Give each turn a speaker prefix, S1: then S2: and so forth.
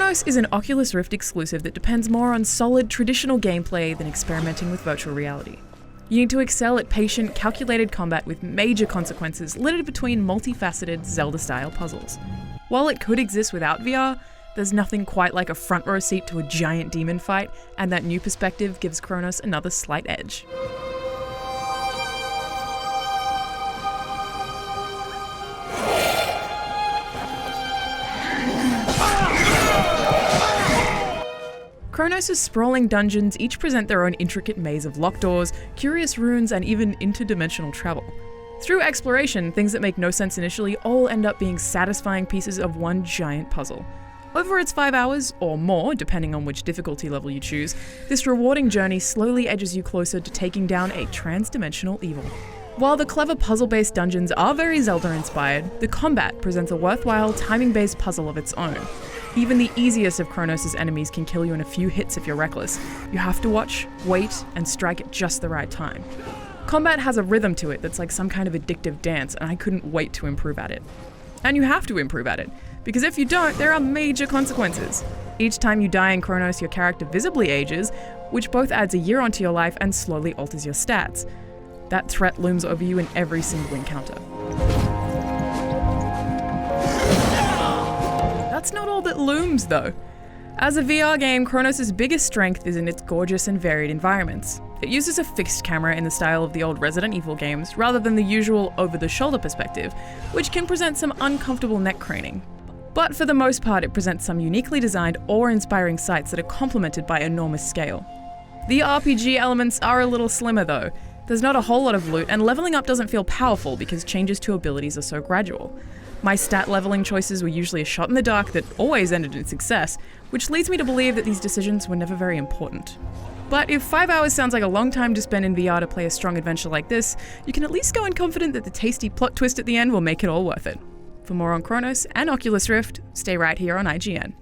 S1: Chronos is an Oculus Rift exclusive that depends more on solid, traditional gameplay than experimenting with virtual reality. You need to excel at patient, calculated combat with major consequences littered between multifaceted, Zelda-style puzzles. While it could exist without VR, there's nothing quite like a front row seat to a giant demon fight, and that new perspective gives Chronos another slight edge. Chronos' sprawling dungeons each present their own intricate maze of locked doors, curious runes, and even interdimensional travel. Through exploration, things that make no sense initially all end up being satisfying pieces of one giant puzzle. Over its 5 hours, or more, depending on which difficulty level you choose, this rewarding journey slowly edges you closer to taking down a trans-dimensional evil. While the clever puzzle-based dungeons are very Zelda-inspired, the combat presents a worthwhile, timing-based puzzle of its own. Even the easiest of Chronos' enemies can kill you in a few hits if you're reckless. You have to watch, wait, and strike at just the right time. Combat has a rhythm to it that's like some kind of addictive dance, and I couldn't wait to improve at it. And you have to improve at it, because if you don't, there are major consequences. Each time you die in Chronos, your character visibly ages, which both adds a year onto your life and slowly alters your stats. That threat looms over you in every single encounter. That's not all that looms, though. As a VR game, Chronos' biggest strength is in its gorgeous and varied environments. It uses a fixed camera in the style of the old Resident Evil games, rather than the usual over-the-shoulder perspective, which can present some uncomfortable neck craning. But for the most part, it presents some uniquely designed, awe-inspiring sights that are complemented by enormous scale. The RPG elements are a little slimmer, though. There's not a whole lot of loot, and leveling up doesn't feel powerful because changes to abilities are so gradual. My stat leveling choices were usually a shot in the dark that always ended in success, which leads me to believe that these decisions were never very important. But if 5 hours sounds like a long time to spend in VR to play a strong adventure like this, you can at least go in confident that the tasty plot twist at the end will make it all worth it. For more on Chronos and Oculus Rift, stay right here on IGN.